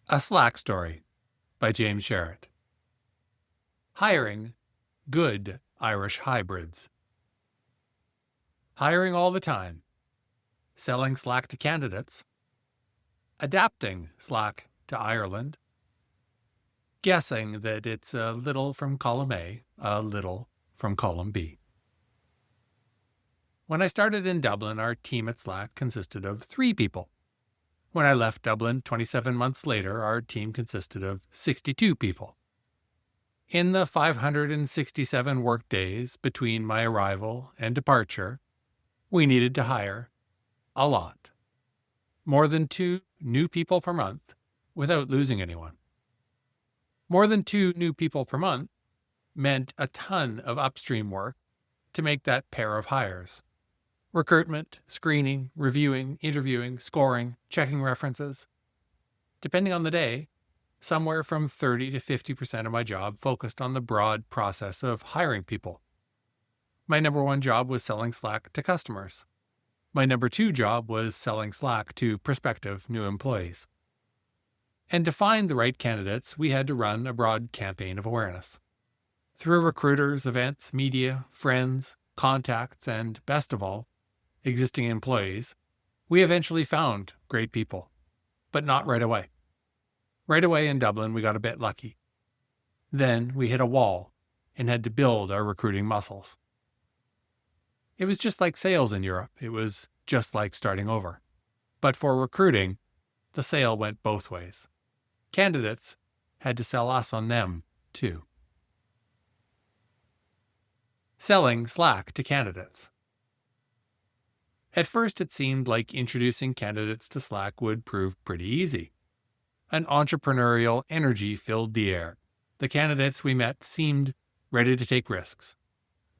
A Slack Story by James Sherrett. Hiring good Irish hybrids. Hiring all the time. Selling Slack to candidates. Adapting Slack to Ireland. Guessing that it's a little from column A, a little from column B. When I started in Dublin, our team at Slack consisted of 3 people. When I left Dublin 27 months later, our team consisted of 62 people. In the 567 work days between my arrival and departure, we needed to hire a lot. More than 2 new people per month without losing anyone. More than 2 new people per month meant a ton of upstream work to make that pair of hires. Recruitment, screening, reviewing, interviewing, scoring, checking references. Depending on the day, somewhere from 30 to 50% of my job focused on the broad process of hiring people. My number 1 job was selling Slack to customers. My number 2 job was selling Slack to prospective new employees. And to find the right candidates, we had to run a broad campaign of awareness. Through recruiters, events, media, friends, contacts, and best of all, existing employees, we eventually found great people, but not right away. Right away in Dublin, we got a bit lucky. Then we hit a wall and had to build our recruiting muscles. It was just like sales in Europe. It was just like starting over. But for recruiting, the sale went both ways. Candidates had to sell us on them, too. Selling Slack to candidates. At first, it seemed like introducing candidates to Slack would prove pretty easy. An entrepreneurial energy filled the air. The candidates we met seemed ready to take risks.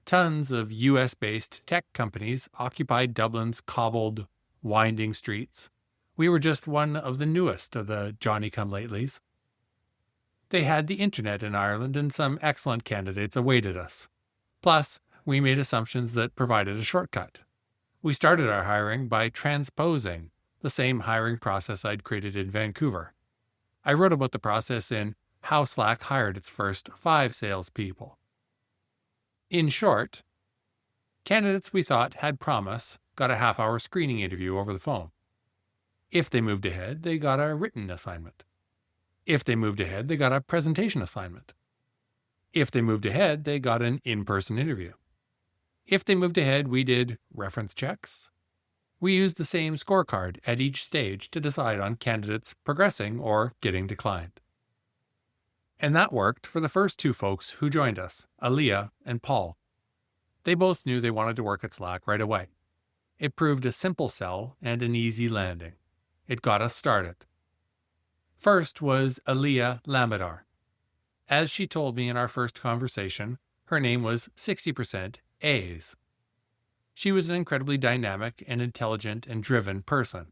Tons of US-based tech companies occupied Dublin's cobbled, winding streets. We were just one of the newest of the Johnny-come-latelys. They had the internet in Ireland, and some excellent candidates awaited us. Plus, we made assumptions that provided a shortcut. We started our hiring by transposing the same hiring process I'd created in Vancouver. I wrote about the process in How Slack Hired Its First 5 Salespeople. In short, candidates we thought had promise got a half-hour screening interview over the phone. If they moved ahead, they got a written assignment. If they moved ahead, they got a presentation assignment. If they moved ahead, they got an in-person interview. If they moved ahead, we did reference checks. We used the same scorecard at each stage to decide on candidates progressing or getting declined. And that worked for the first 2 folks who joined us, Alia and Paul. They both knew they wanted to work at Slack right away. It proved a simple sell and an easy landing. It got us started. First was Alia Lamadaar. As she told me in our first conversation, her name was 60% A's. She was an incredibly dynamic and intelligent and driven person.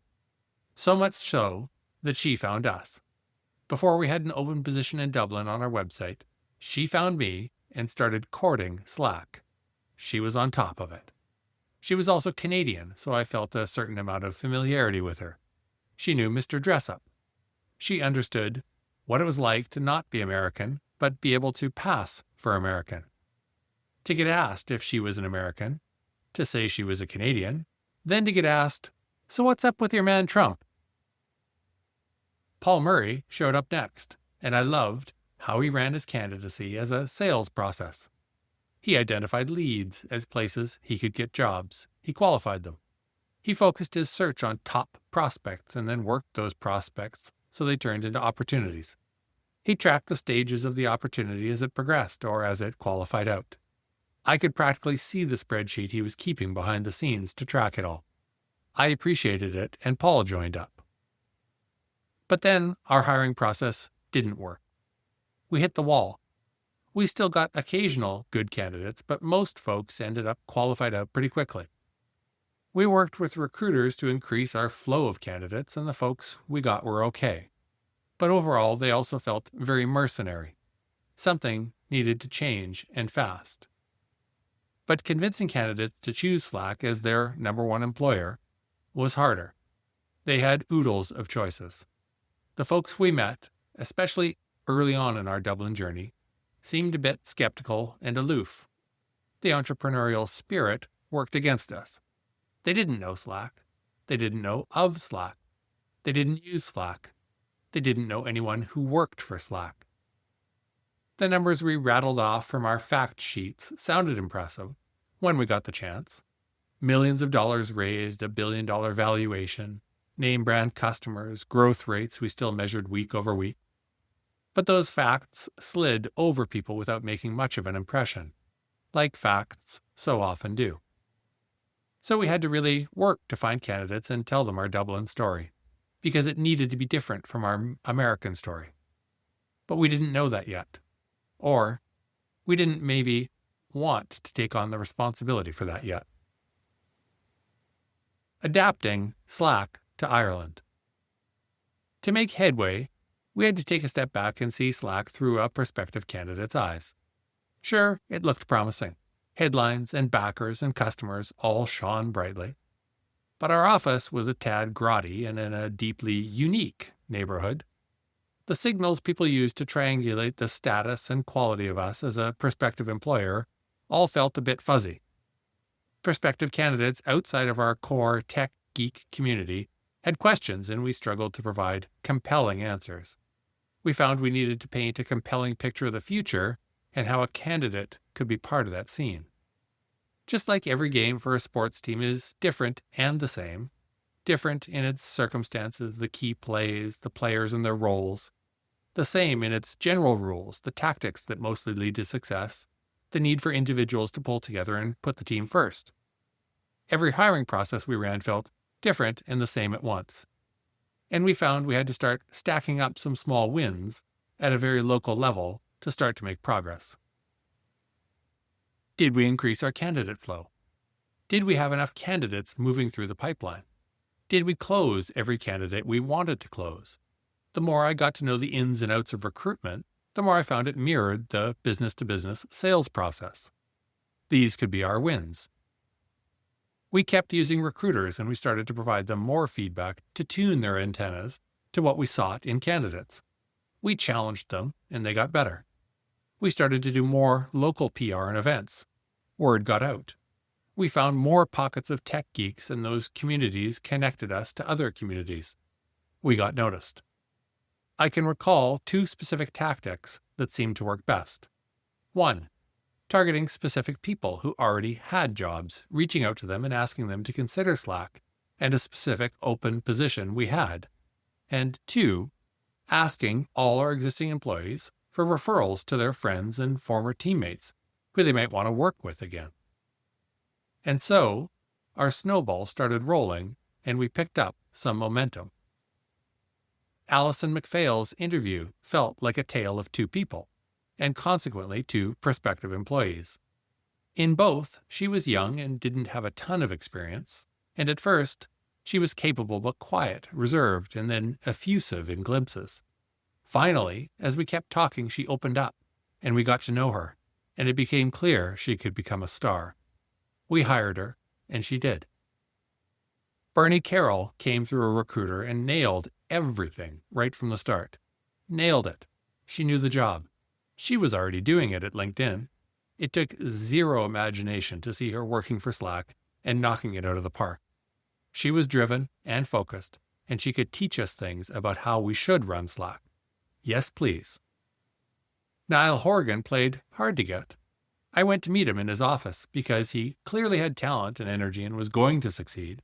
So much so that she found us. Before we had an open position in Dublin on our website, she found me and started courting Slack. She was on top of it. She was also Canadian, so I felt a certain amount of familiarity with her. She knew Mr. Dressup. She understood what it was like to not be American, but be able to pass for American. To get asked if she was an American, to say she was a Canadian, then to get asked, "So what's up with your man Trump?" Paul Murray showed up next, and I loved how he ran his candidacy as a sales process. He identified leads as places he could get jobs. He qualified them. He focused his search on top prospects and then worked those prospects so they turned into opportunities. He tracked the stages of the opportunity as it progressed or as it qualified out. I could practically see the spreadsheet he was keeping behind the scenes to track it all. I appreciated it, and Paul joined up. But then our hiring process didn't work. We hit the wall. We still got occasional good candidates, but most folks ended up qualified out pretty quickly. We worked with recruiters to increase our flow of candidates, and the folks we got were okay. But overall, they also felt very mercenary. Something needed to change, and fast. But convincing candidates to choose Slack as their number 1 employer was harder. They had oodles of choices. The The folks we met, especially early on in our Dublin journey, seemed a bit skeptical and aloof. The entrepreneurial spirit worked against us. They didn't know Slack. They didn't know of Slack. They didn't use Slack. They didn't know anyone who worked for Slack. The numbers we rattled off from our fact sheets sounded impressive when we got the chance. Millions of dollars raised, $1 billion valuation, name brand customers, growth rates we still measured week over week. But those facts slid over people without making much of an impression, like facts so often do. So we had to really work to find candidates and tell them our Dublin story, because it needed to be different from our American story. But we didn't know that yet. Or we didn't maybe want to take on the responsibility for that yet. Adapting Slack to Ireland. To make headway, we had to take a step back and see Slack through a prospective candidate's eyes. Sure, it looked promising. Headlines and backers and customers all shone brightly. But our office was a tad grotty and in a deeply unique neighborhood. The signals people used to triangulate the status and quality of us as a prospective employer all felt a bit fuzzy. Prospective candidates outside of our core tech geek community had questions, and we struggled to provide compelling answers. We found we needed to paint a compelling picture of the future and how a candidate could be part of that scene. Just like every game for a sports team is different and the same, different in its circumstances, the key plays, the players and their roles, the same in its general rules, the tactics that mostly lead to success, the need for individuals to pull together and put the team first. Every hiring process we ran felt different and the same at once. And we found we had to start stacking up some small wins at a very local level to start to make progress. Did we increase our candidate flow? Did we have enough candidates moving through the pipeline? Did we close every candidate we wanted to close? The more I got to know the ins and outs of recruitment, the more I found it mirrored the business-to-business sales process. These could be our wins. We kept using recruiters, and we started to provide them more feedback to tune their antennas to what we sought in candidates. We challenged them, and they got better. We started to do more local PR and events. Word got out. We found more pockets of tech geeks, and those communities connected us to other communities. We got noticed. I can recall 2 specific tactics that seemed to work best. 1. Targeting specific people who already had jobs, reaching out to them and asking them to consider Slack and a specific open position we had. And 2. Asking all our existing employees for referrals to their friends and former teammates who they might want to work with again. And so, our snowball started rolling, and we picked up some momentum. Alison McPhail's interview felt like a tale of 2 people, and consequently 2 prospective employees. In both, she was young and didn't have a ton of experience, and at first, she was capable but quiet, reserved, and then effusive in glimpses. Finally, as we kept talking, she opened up, and we got to know her, and it became clear she could become a star. We hired her, and she did. Bernie Carroll came through a recruiter and nailed everything right from the start. Nailed it. She knew the job. She was already doing it at LinkedIn. It took 0 imagination to see her working for Slack and knocking it out of the park. She was driven and focused, and she could teach us things about how we should run Slack. Yes, please. Niall Horgan played hard to get. I went to meet him in his office because he clearly had talent and energy and was going to succeed.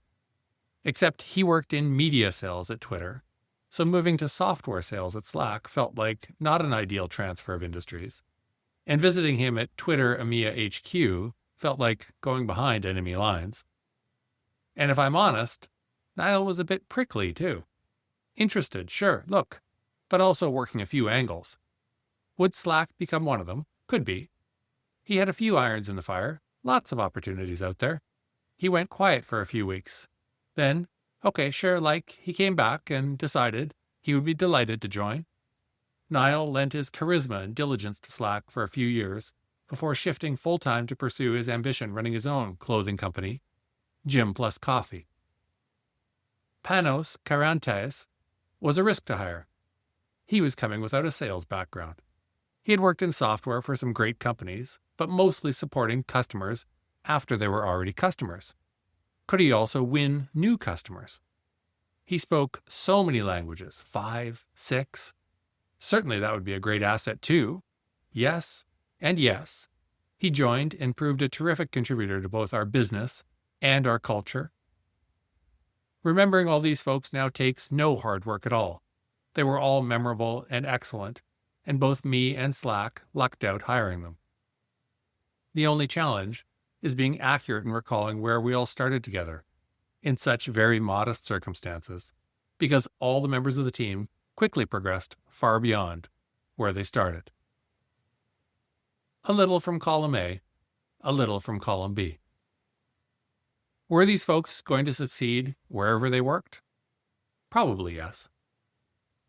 Except he worked in media sales at Twitter, so moving to software sales at Slack felt like not an ideal transfer of industries. And visiting him at Twitter EMEA HQ felt like going behind enemy lines. And if I'm honest, Niall was a bit prickly too. Interested, sure, look, but also working a few angles. Would Slack become one of them? Could be. He had a few irons in the fire, lots of opportunities out there. He went quiet for a few weeks. Then, okay, sure, he came back and decided he would be delighted to join. Niall lent his charisma and diligence to Slack for a few years before shifting full-time to pursue his ambition running his own clothing company, Gym Plus Coffee. Panos Karantais was a risk to hire. He was coming without a sales background. He had worked in software for some great companies, but mostly supporting customers after they were already customers. Could he also win new customers? He spoke so many languages, 5, 6. Certainly that would be a great asset too. Yes, and yes. He joined and proved a terrific contributor to both our business and our culture. Remembering all these folks now takes no hard work at all. They were all memorable and excellent, and both me and Slack lucked out hiring them. The only challenge is being accurate in recalling where we all started together, in such very modest circumstances, because all the members of the team quickly progressed far beyond where they started. A little from column A, a little from column B. Were these folks going to succeed wherever they worked? Probably yes.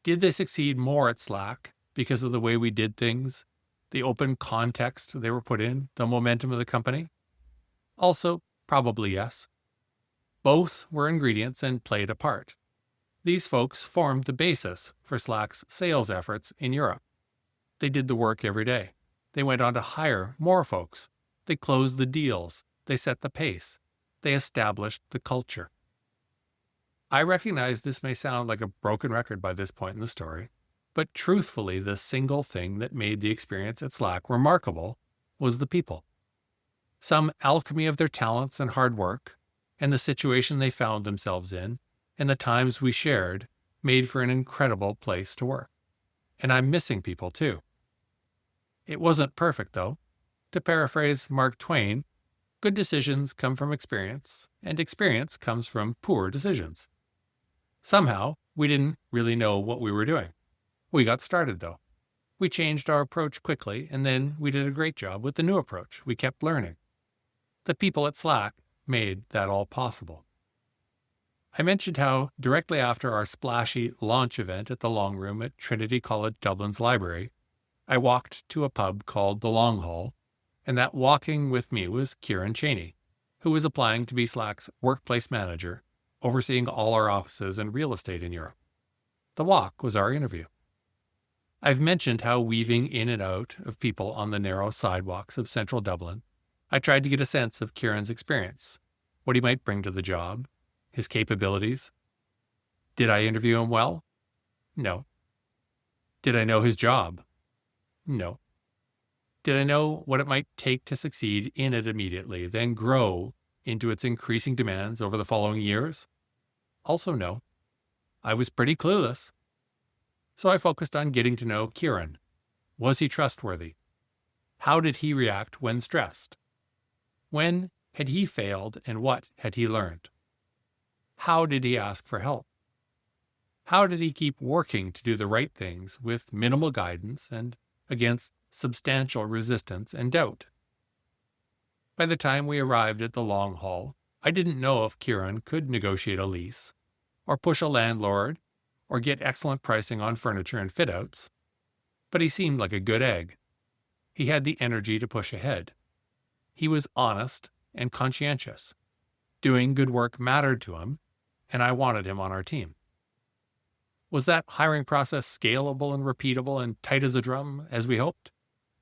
Did they succeed more at Slack because of the way we did things, the open context they were put in, the momentum of the company? Also, probably yes. Both were ingredients and played a part. These folks formed the basis for Slack's sales efforts in Europe. They did the work every day. They went on to hire more folks. They closed the deals. They set the pace. They established the culture. I recognize this may sound like a broken record by this point in the story, but truthfully, the single thing that made the experience at Slack remarkable was the people. Some alchemy of their talents and hard work, and the situation they found themselves in, and the times we shared, made for an incredible place to work. And I'm missing people too. It wasn't perfect, though. To paraphrase Mark Twain, good decisions come from experience, and experience comes from poor decisions. Somehow, we didn't really know what we were doing. We got started, though. We changed our approach quickly, and then we did a great job with the new approach. We kept learning. The people at Slack made that all possible. I mentioned how, directly after our splashy launch event at the Long Room at Trinity College Dublin's library, I walked to a pub called the Long Hall, and that walking with me was Ciaran Chaney, who was applying to be Slack's workplace manager, overseeing all our offices and real estate in Europe. The walk was our interview. I've mentioned how, weaving in and out of people on the narrow sidewalks of central Dublin, I tried to get a sense of Ciaran's experience, what he might bring to the job, his capabilities. Did I interview him well? No. Did I know his job? No. Did I know what it might take to succeed in it immediately, then grow into its increasing demands over the following years? Also no. I was pretty clueless. So I focused on getting to know Ciaran. Was he trustworthy? How did he react when stressed? When had he failed and what had he learned? How did he ask for help? How did he keep working to do the right things with minimal guidance and against substantial resistance and doubt? By the time we arrived at the Long Hall, I didn't know if Ciaran could negotiate a lease, or push a landlord, or get excellent pricing on furniture and fit-outs, but he seemed like a good egg. He had the energy to push ahead. He was honest and conscientious. Doing good work mattered to him, and I wanted him on our team. Was that hiring process scalable and repeatable and tight as a drum, as we hoped?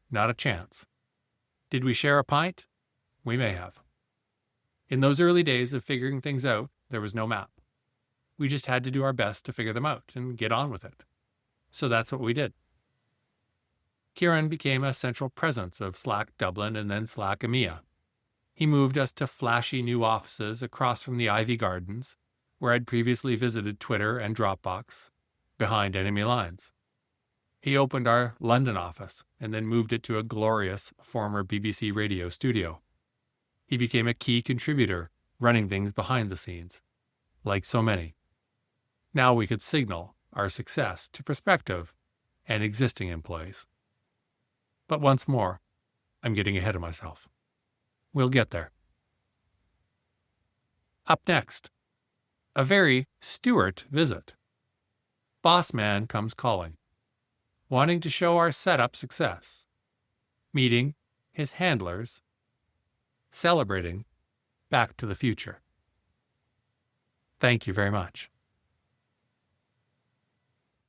Not a chance. Did we share a pint? We may have. In those early days of figuring things out, there was no map. We just had to do our best to figure them out and get on with it. So that's what we did. Ciaran became a central presence of Slack Dublin and then Slack EMEA. He moved us to flashy new offices across from the Ivy Gardens, where I'd previously visited Twitter and Dropbox, behind enemy lines. He opened our London office and then moved it to a glorious former BBC radio studio. He became a key contributor, running things behind the scenes, like so many. Now we could signal our success to prospective and existing employees. But once more, I'm getting ahead of myself. We'll get there. Up next, a very Stewart visit. Boss man comes calling, wanting to show our setup success, meeting his handlers, celebrating Back to the Future. Thank you very much.